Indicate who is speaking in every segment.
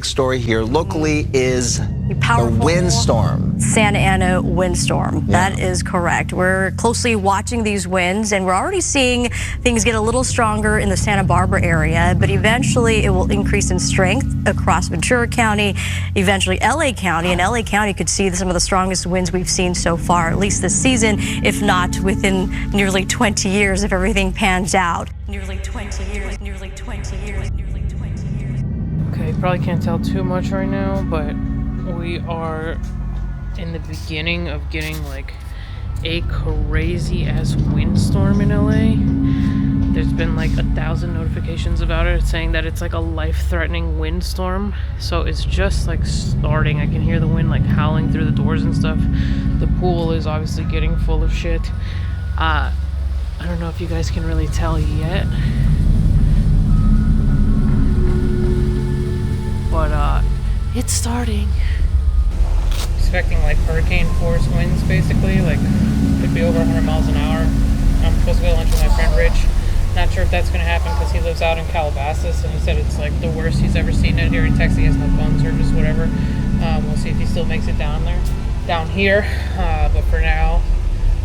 Speaker 1: Story here locally is the windstorm.
Speaker 2: Santa Ana windstorm. Yeah. That is correct. We're closely watching these winds, and we're already seeing things get a little stronger in the Santa Barbara area, but eventually it will increase in strength across Ventura County, eventually LA County, and LA County could see some of the strongest winds we've seen so far, at least this season, if not within nearly 20 years if everything pans out. Nearly 20 years, nearly 20 years, nearly 20 years.
Speaker 3: Okay, probably can't tell too much right now, but we are in the beginning of getting like a crazy ass windstorm in LA. There's been like 1,000 notifications about it saying that it's like a life-threatening windstorm. So it's just like starting. I can hear the wind like howling through the doors and stuff. The pool is obviously getting full of shit. I don't know if you guys can really tell yet, but it's starting. Expecting like hurricane force winds, basically, like could be over 100 miles an hour. I'm supposed to go to lunch with my friend Rich. Not sure if that's going to happen because he lives out in Calabasas, and he said it's like the worst he's ever seen it here in Texas. He has no phone service, whatever. We'll see if he still makes it down here. But for now,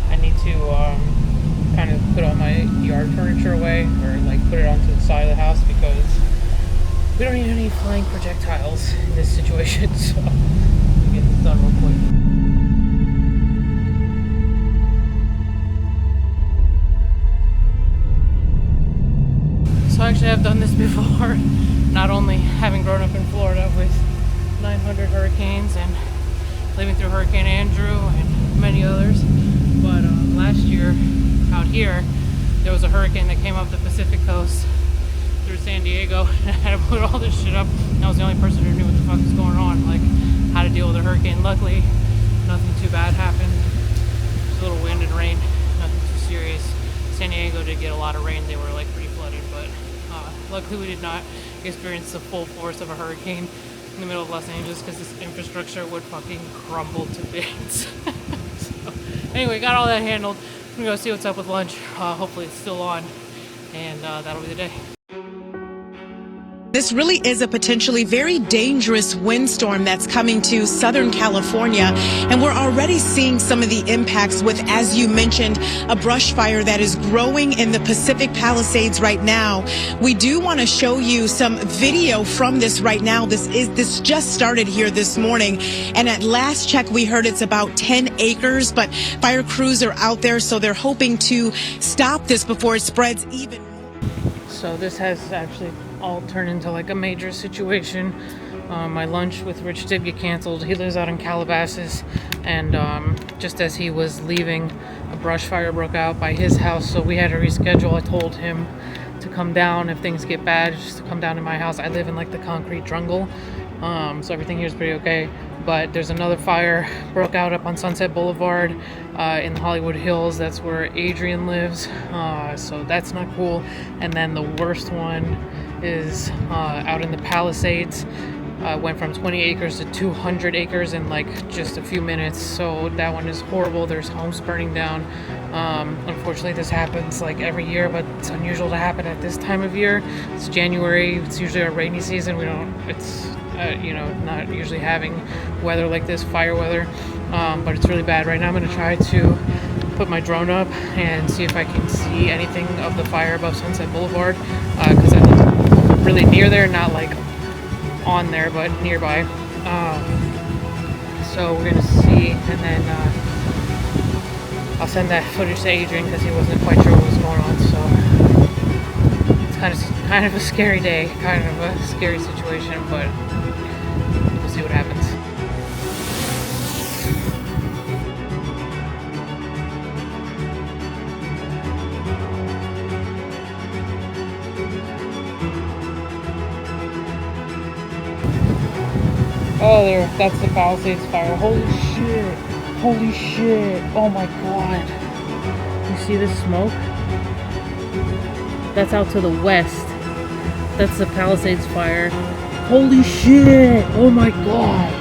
Speaker 3: I need to kind of put all my yard furniture away, or like put it onto the side of the house, because we don't need any flying projectiles in this situation. So get this done real quick. So actually I've done this before, not only having grown up in Florida with 900 hurricanes and living through Hurricane Andrew and many others, but last year out here there was a hurricane that came up the Pacific coast through San Diego, and I had to put all this shit up. I was the only person who knew what the fuck was going on, like how to deal with a hurricane. Luckily, nothing too bad happened. Just a little wind and rain, nothing too serious. San Diego did get a lot of rain. They were like pretty flooded, but luckily we did not experience the full force of a hurricane in the middle of Los Angeles, because this infrastructure would fucking crumble to bits. So, anyway, got all that handled. I'm gonna go see what's up with lunch. Hopefully it's still on, and that'll be the day.
Speaker 4: This really is a potentially very dangerous windstorm that's coming to Southern California, and we're already seeing some of the impacts with, as you mentioned, a brush fire that is growing in the Pacific Palisades right now. We do want to show you some video from this right now. This just started here this morning, and at last check we heard it's about 10 acres, but fire crews are out there, so they're hoping to stop this before it spreads even more.
Speaker 3: So this has actually all turned into like a major situation. My lunch with Rich did get canceled. He lives out in Calabasas, and just as he was leaving, a brush fire broke out by his house, so we had to reschedule. I told him to come down if things get bad, just to come down to my house. I live in like the concrete jungle, so everything here is pretty okay. But there's another fire broke out up on Sunset Boulevard in the Hollywood Hills. That's where Adrian lives, so that's not cool. And then the worst one is out in the Palisades. Went from 20 acres to 200 acres in like just a few minutes, so that one is horrible. There's homes burning down. Unfortunately, this happens like every year, but it's unusual to happen at this time of year. It's January. It's usually our rainy season. It's not usually having weather like this, fire weather, but it's really bad right now. I'm going to try to put my drone up and see if I can see anything of the fire above Sunset Boulevard, because I live really near there, not like on there, but nearby. So we're going to see, and then I'll send that footage to Adrian because he wasn't quite sure what was going on. So it's kind of a scary day, kind of a scary situation, but we'll see what happens. Oh, that's the Palisades fire. Holy shit. Holy shit. Oh my god. You see this smoke? That's out to the west. That's the Palisades fire. Holy shit! Oh my god!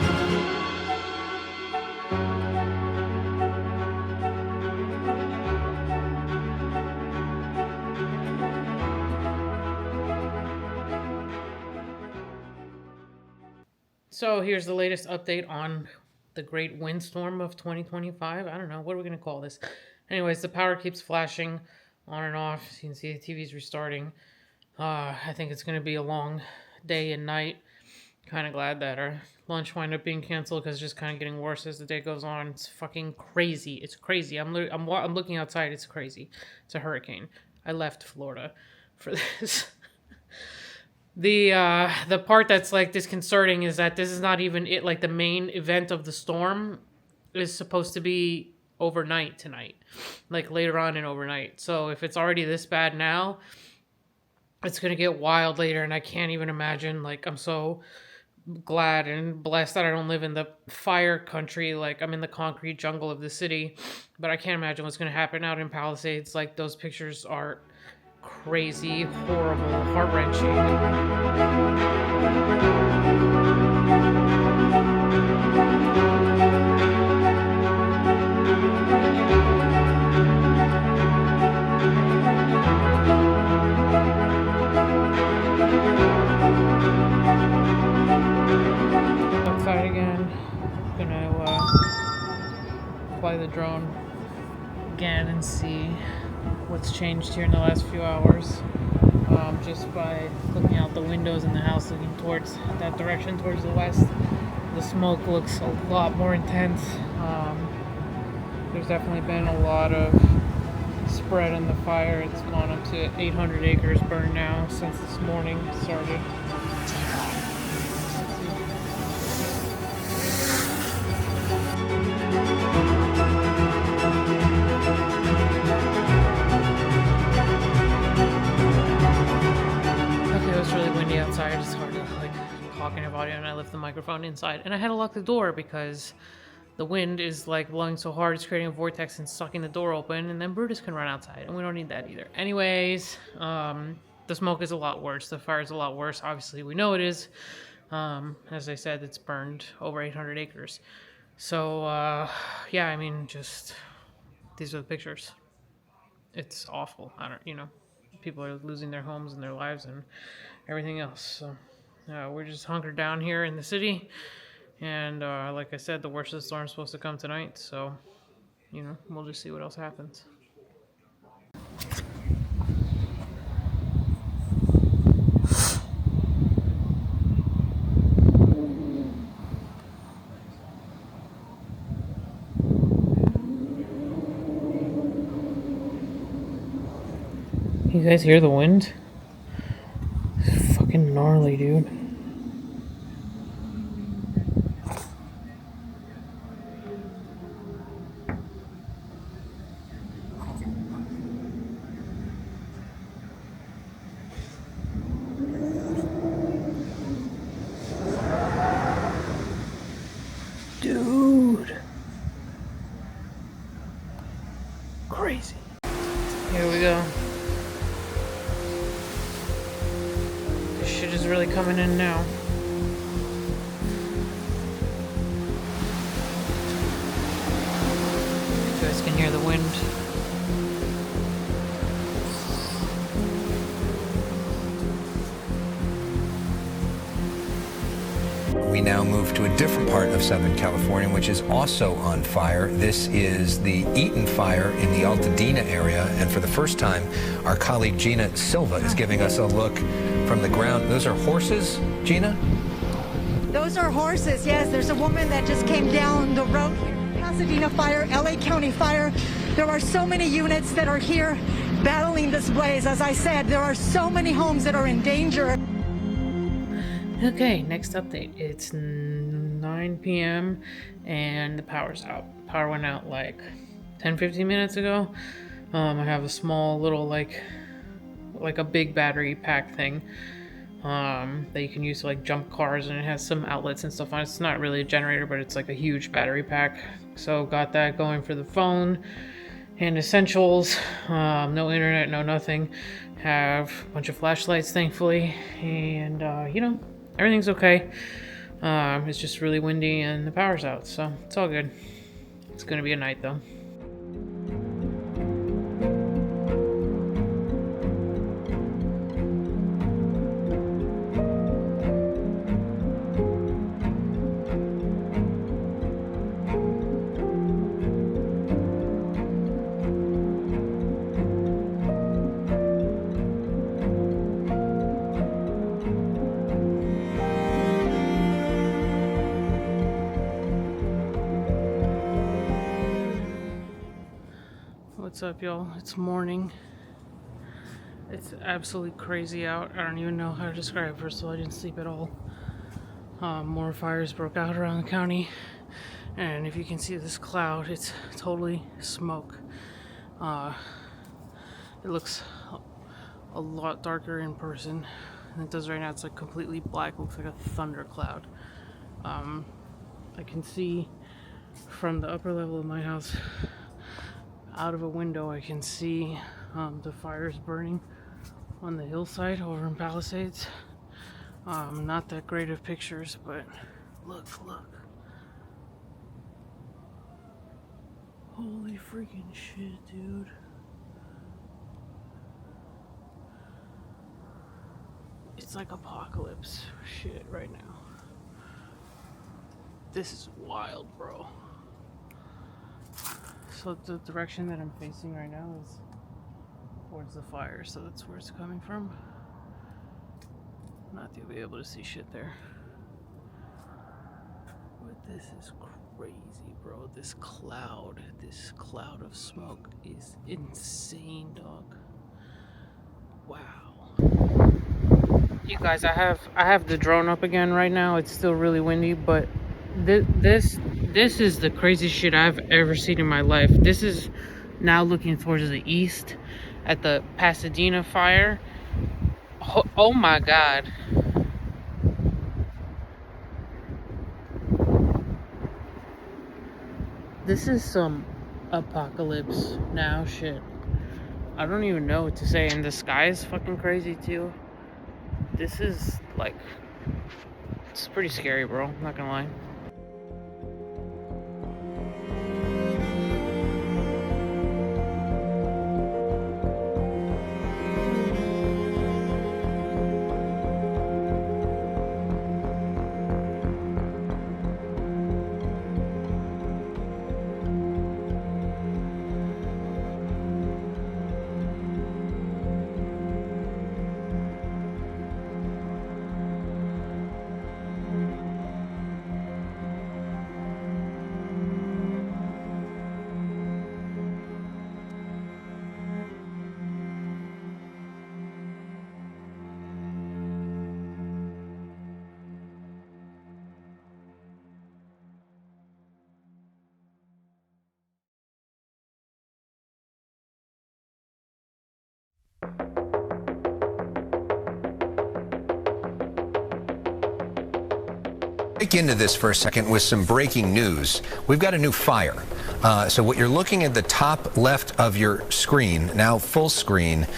Speaker 3: So here's the latest update on the great windstorm of 2025. I don't know, what are we going to call this? Anyways, the power keeps flashing on and off. You can see the TV's restarting. I think it's going to be a long day and night. Kind of glad that our lunch wound up being canceled because it's just kind of getting worse as the day goes on. It's fucking crazy. It's crazy. I'm looking outside. It's crazy. It's a hurricane. I left Florida for this. The part that's like disconcerting is that this is not even it. Like the main event of the storm is supposed to be overnight tonight, like later on in overnight. So if it's already this bad now, it's gonna get wild later, and I can't even imagine. Like, I'm so glad and blessed that I don't live in the fire country. Like, I'm in the concrete jungle of the city, but I can't imagine what's gonna happen out in Palisades. Like, those pictures are crazy, horrible, heart-wrenching. Outside again. Gonna fly the drone again and see what's changed here in the last few hours. Just by looking out the windows in the house, looking towards that direction, towards the west, the smoke looks a lot more intense. There's definitely been a lot of spread in the fire. It's gone up to 800 acres burned now since this morning started. Outside, it's hard to like talk in a audio, and I left the microphone inside, and I had to lock the door because the wind is like blowing so hard it's creating a vortex and sucking the door open, and then Brutus can run outside, and we don't need that either. Anyways, the smoke is a lot worse, the fire is a lot worse, obviously we know it is. As I said, it's burned over 800 acres. So yeah, I mean, just these are the pictures. It's awful. People are losing their homes and their lives and everything else. So we're just hunkered down here in the city, and like I said, the worst of the storm is supposed to come tonight, so we'll just see what else happens. You guys hear the wind? It's fucking gnarly, dude. Dude. Crazy. Here we go. Shit is really coming in now. You guys can hear the wind.
Speaker 5: We now move to a different part of Southern California, which is also on fire. This is the Eaton fire in the Altadena area, and for the first time, our colleague Gina Silva is giving us a look from the ground. Those are horses, Gina?
Speaker 6: Those are horses, yes. There's a woman that just came down the road here. Pasadena fire, LA County fire. There are so many units that are here battling this blaze. As I said, there are so many homes that are in danger.
Speaker 3: Okay, next update. It's 9 p.m. and the power's out. Power went out like 10-15 minutes ago. I have a small little like a big battery pack thing that you can use to like jump cars, and it has some outlets and stuff on it. It's not really a generator, but it's like a huge battery pack. So got that going for the phone, and essentials. No internet, no nothing. Have a bunch of flashlights, thankfully, and you know, everything's okay. It's just really windy and the power's out, so it's all good. It's gonna be a night though. What's up, y'all? It's morning. It's absolutely crazy out. I don't even know how to describe it. First of all, I didn't sleep at all. More fires broke out around the county, and if you can see this cloud, it's totally smoke. It looks a lot darker in person than it does right now. It's like completely black. It looks like a thundercloud. I can see from the upper level of my house, out of a window, I can see the fires burning on the hillside over in Palisades. Not that great of pictures, but look. Holy freaking shit, dude. It's like apocalypse shit right now. This is wild, bro. So the direction that I'm facing right now is towards the fire, so that's where it's coming from. Not to be able to see shit there. But this is crazy, bro. This cloud of smoke is insane, dog. Wow. You guys, I have the drone up again right now. It's still really windy, but this is the craziest shit I've ever seen in my life. This is now looking towards the east at the Pasadena fire. Oh my god. This is some apocalypse now shit. I don't even know what to say, and the sky is fucking crazy too. This is like, it's pretty scary, bro. I'm not gonna lie.
Speaker 5: Break into this for a second with some breaking news. We've got a new fire. So what you're looking at the top left of your screen, now full screen,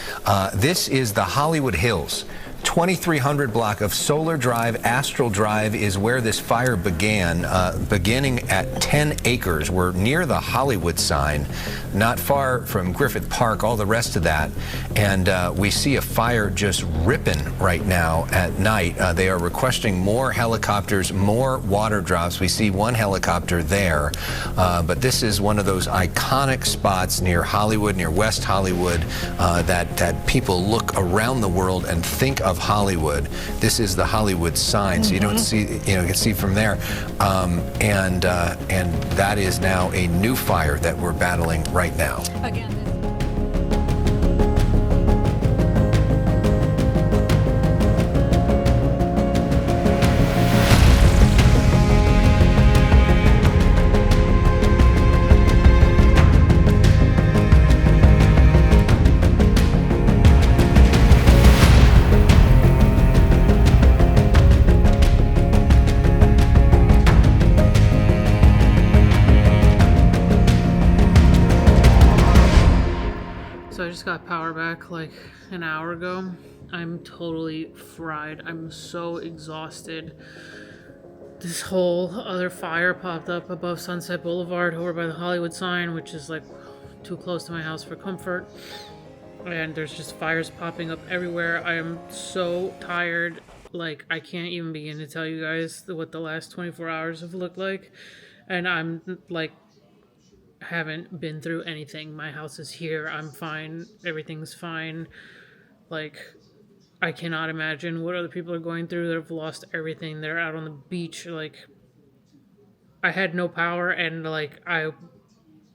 Speaker 5: this is the Hollywood Hills. 2300 block of Solar Drive, Astral Drive is where this fire began, beginning at 10 acres. We're near the Hollywood sign, not far from Griffith Park, all the rest of that. And we see a fire just ripping right now at night. They are requesting more helicopters, more water drops. We see one helicopter there, but this is one of those iconic spots near Hollywood, near West Hollywood, that people look around the world and think of Hollywood. This is the Hollywood sign, so you don't see, you can see from there, and that is now a new fire that we're battling right now.
Speaker 6: Again.
Speaker 3: shower back like an hour ago. I'm totally fried. I'm so exhausted. This whole other fire popped up above Sunset Boulevard over by the Hollywood sign, which is like too close to my house for comfort. And there's just fires popping up everywhere. I am so tired. Like, I can't even begin to tell you guys what the last 24 hours have looked like. And I'm like, haven't been through anything. My house is here. I'm fine. Everything's fine. Like, I cannot imagine what other people are going through that have lost everything. They're out on the beach. Like, I had no power, and like, I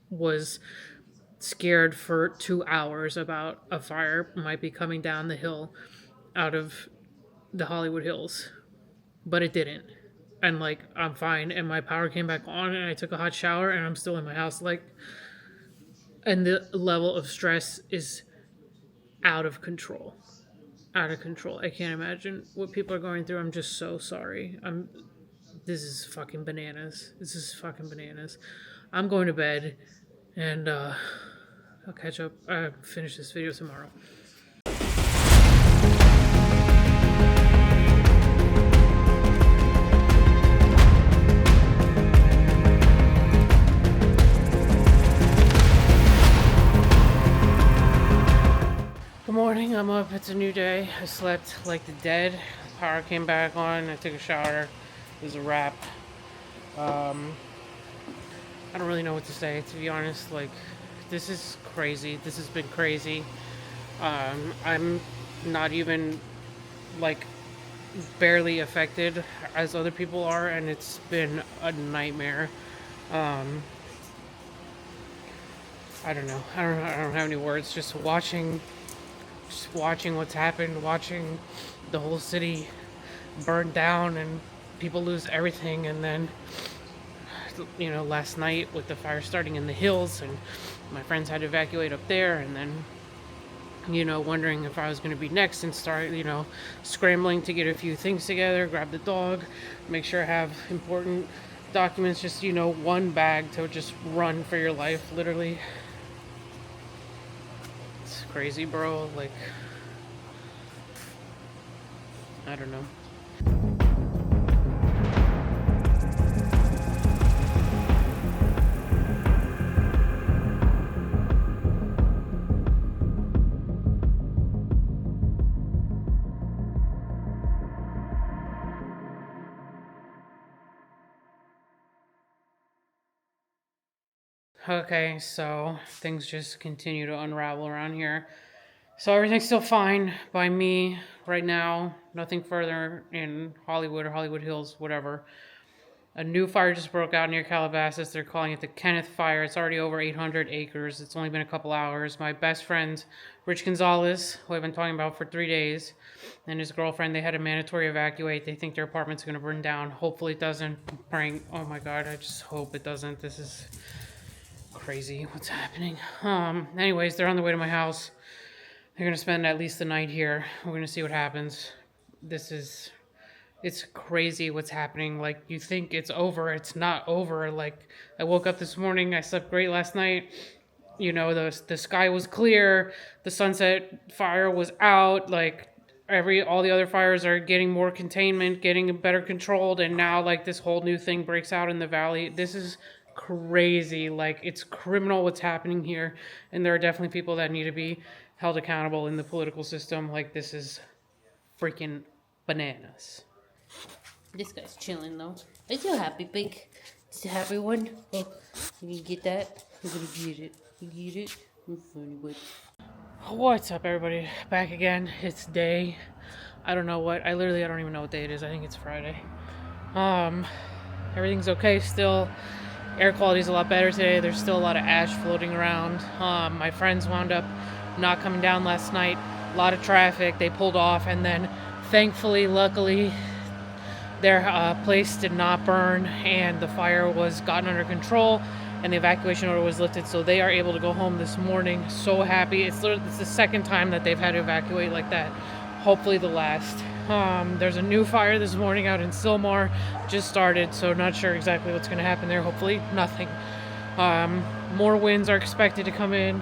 Speaker 3: was scared for 2 hours about a fire might be coming down the hill out of the Hollywood Hills, but it didn't. And like, I'm fine, and my power came back on, and I took a hot shower, and I'm still in my house. Like, and the level of stress is out of control. Out of control. I can't imagine what people are going through. I'm just so sorry. This is fucking bananas. This is fucking bananas. I'm going to bed, and I'll catch up. Finish this video tomorrow. Good morning, I'm up, it's a new day. I slept like the dead. Power came back on, I took a shower. It was a wrap. I don't really know what to say, to be honest. Like, this is crazy. This has been crazy. I'm not even, like, barely affected as other people are, and it's been a nightmare. I don't know. I don't have any words. Just watching what's happened, watching the whole city burn down and people lose everything. And then, you know, last night with the fire starting in the hills, and my friends had to evacuate up there, and then, you know, wondering if I was going to be next, and start, you know, scrambling to get a few things together, grab the dog, make sure I have important documents, just, you know, one bag to just run for your life, literally. It's crazy, bro. Like, I don't know. Okay, so things just continue to unravel around here. So everything's still fine by me right now. Nothing further in Hollywood or Hollywood Hills, whatever. A new fire just broke out near Calabasas. They're calling it the Kenneth Fire. It's already over 800 acres. It's only been a couple hours. My best friend, Rich Gonzalez, who I've been talking about for 3 days, and his girlfriend, they had a mandatory evacuate. They think their apartment's going to burn down. Hopefully it doesn't. I'm praying. Oh my God, I just hope it doesn't. This is crazy what's happening. Anyways, they're on the way to my house. They're gonna spend at least the night here. We're gonna see what happens. It's crazy what's happening. Like, you think it's over, it's not over. Like, I woke up this morning, I slept great last night. You know, the sky was clear, the Sunset fire was out. Like, all the other fires are getting more containment, getting better controlled, and now like this whole new thing breaks out in the valley. This is crazy. Like, it's criminal what's happening here, and there are definitely people that need to be held accountable in the political system. Like, this is freaking bananas.
Speaker 7: This guy's chilling though. Are you so happy, Pink? It's a happy one. Oh, you can get that? I'm gonna get it. You get it? I'm funny, but...
Speaker 3: What's up, everybody? Back again. It's day, I don't know what. I don't even know what day it is. I think it's Friday. Everything's okay still. Air quality is a lot better today. There's still a lot of ash floating around. My friends wound up not coming down last night. A lot of traffic. They pulled off, and then thankfully, luckily, their place did not burn, and the fire was gotten under control, and the evacuation order was lifted, so they are able to go home this morning. So happy. It's the second time that they've had to evacuate like that. Hopefully the last. There's a new fire this morning out in Sylmar. Just started, so not sure exactly what's going to happen there. Hopefully nothing. More winds are expected to come in.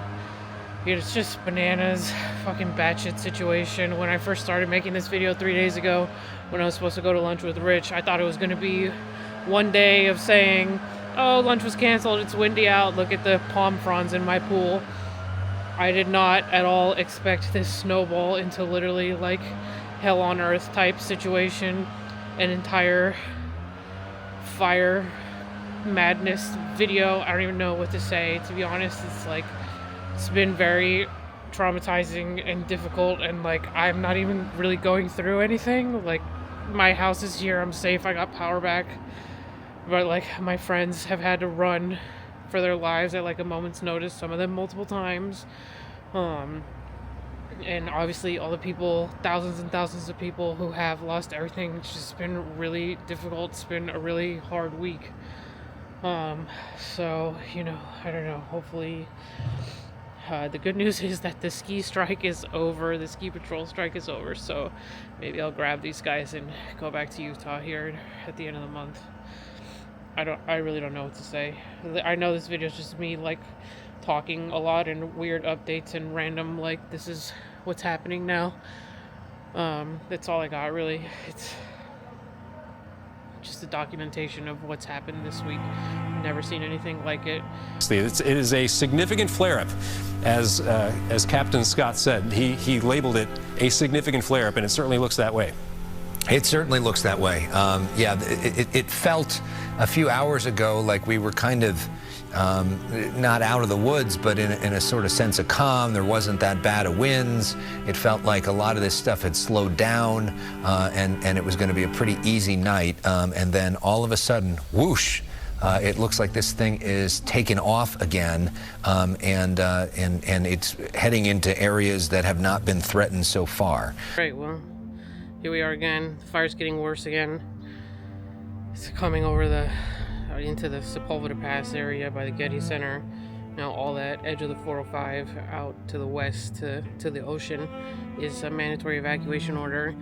Speaker 3: It's just bananas, fucking batshit situation. When I first started making this video 3 days ago, when I was supposed to go to lunch with Rich, I thought it was going to be one day of saying, oh, lunch was canceled, it's windy out, look at the palm fronds in my pool. I did not at all expect this snowball into literally like hell on earth type situation. An entire fire madness video. I don't even know what to say, to be honest. It's been very traumatizing and difficult, and like I'm not even really going through anything. Like my house is here, I'm safe, I got power back, but like my friends have had to run for their lives at like a moment's notice, some of them multiple times, and obviously all the people, thousands and thousands of people who have lost everything. It's just been really difficult. It's been a really hard week. So I don't know, hopefully the good news is that the ski strike is over, the ski patrol strike is over, so maybe I'll grab these guys and go back to Utah here at the end of the month. I really don't know what to say. I know this video is just me like talking a lot and weird updates and random like this is what's happening now. That's all I got really. It's just a documentation of what's happened this week. Never seen anything like it.
Speaker 8: It is a significant flare-up, as Captain Scott said. He labeled it a significant flare-up, and it certainly looks that way.
Speaker 5: It certainly looks that way. Yeah, it felt a few hours ago like we were kind of not out of the woods, but in a sort of sense of calm. There wasn't that bad of winds. It felt like a lot of this stuff had slowed down, and it was going to be a pretty easy night. And then all of a sudden, whoosh, it looks like this thing is taking off again, and it's heading into areas that have not been threatened so far.
Speaker 3: Right, well, here we are again. The fire's getting worse again. It's coming over into the Sepulveda Pass area by the Getty Center. Now all that edge of the 405 out to the west to the ocean is a mandatory evacuation order.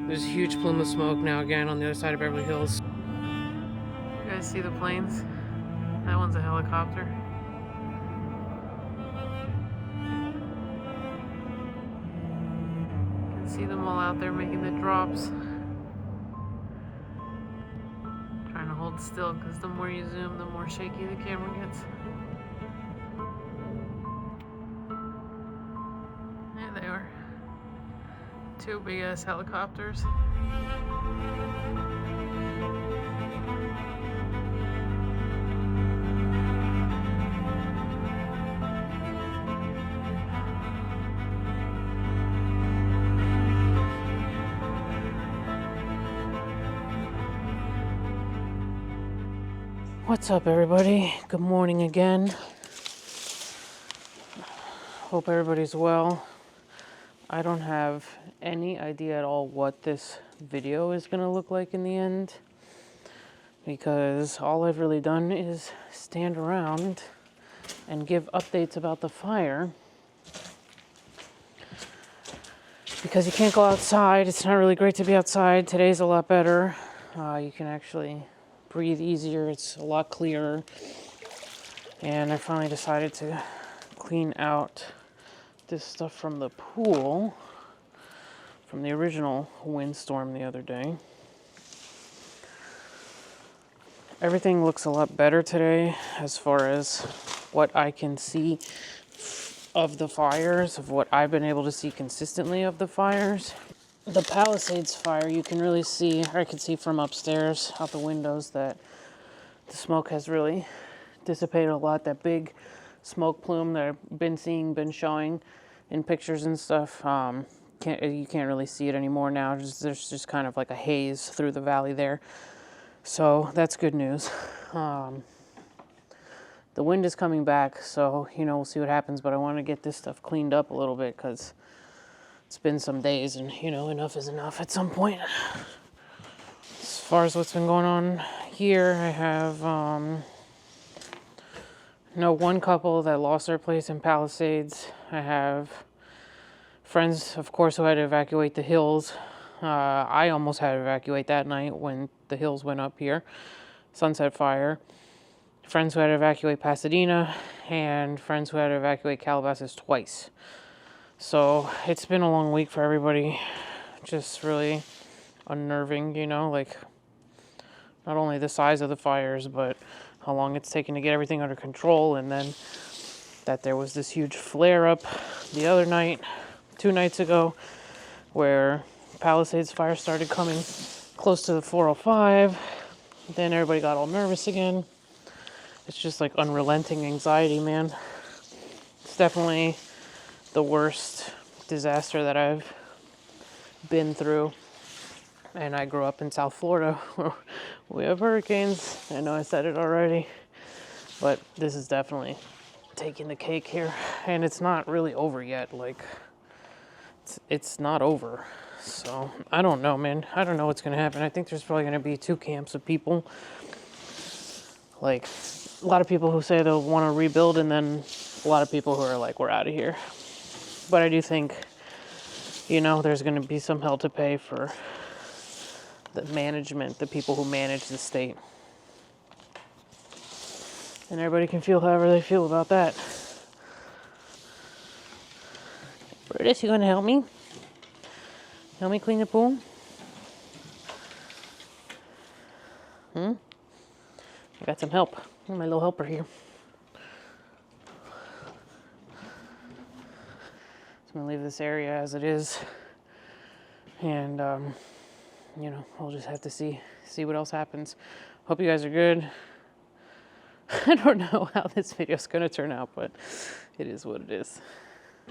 Speaker 3: There's a huge plume of smoke now again on the other side of Beverly Hills. You guys see the planes? That one's a helicopter. You can see them all out there making the drops. Trying to hold still because the more you zoom, the more shaky the camera gets. There they are. Two big ass helicopters. What's up, everybody? Good morning again. Hope everybody's well. I don't have any idea at all what this video is going to look like in the end, because all I've really done is stand around and give updates about the fire. Because you can't go outside. It's not really great to be outside. Today's a lot better. You can actually breathe easier. It's a lot clearer. And I finally decided to clean out this stuff from the pool from the original Windstorm the other day. Everything looks a lot better today as far as what I can see of the fires, of what I've been able to see consistently of the fires. The Palisades fire, you can really see, or I can see from upstairs out the windows, that the smoke has really dissipated a lot. That big smoke plume that I've been showing in pictures and stuff, you can't really see it anymore now. There's just kind of like a haze through the valley there. So that's good news. The wind is coming back, so we'll see what happens, but I want to get this stuff cleaned up a little bit because it's been some days, and enough is enough at some point. As far as what's been going on here, I have one couple that lost their place in Palisades. I have friends, of course, who had to evacuate the hills. I almost had to evacuate that night when the hills went up here. Sunset Fire. friends who had to evacuate Pasadena, and friends who had to evacuate Calabasas twice. So it's been a long week for everybody. Just really unnerving, you know, like not only the size of the fires, but how long it's taken to get everything under control. And then that there was this huge flare up the other night, 2 nights ago, where Palisades fire started coming close to the 405. Then everybody got all nervous again. It's just like unrelenting anxiety, man. It's definitely the worst disaster that I've been through. And I grew up in South Florida where we have hurricanes. I know I said it already, but this is definitely taking the cake here. And it's not really over yet. Like, it's not over. So I don't know, man. I don't know what's gonna happen. I think there's probably gonna be 2 camps of people. Like, a lot of people who say they'll want to rebuild, and then a lot of people who are like, we're out of here. But I do think, you know, there's going to be some hell to pay for the management, the people who manage the state. And everybody can feel however they feel about that. Brutus, you going to help me? Help me clean the pool? I got some help. I'm my little helper here. I'm gonna leave this area as it is, and you know, we'll just have to see what else happens. Hope you guys are good. I don't know how this video is gonna turn out, but it is what it is.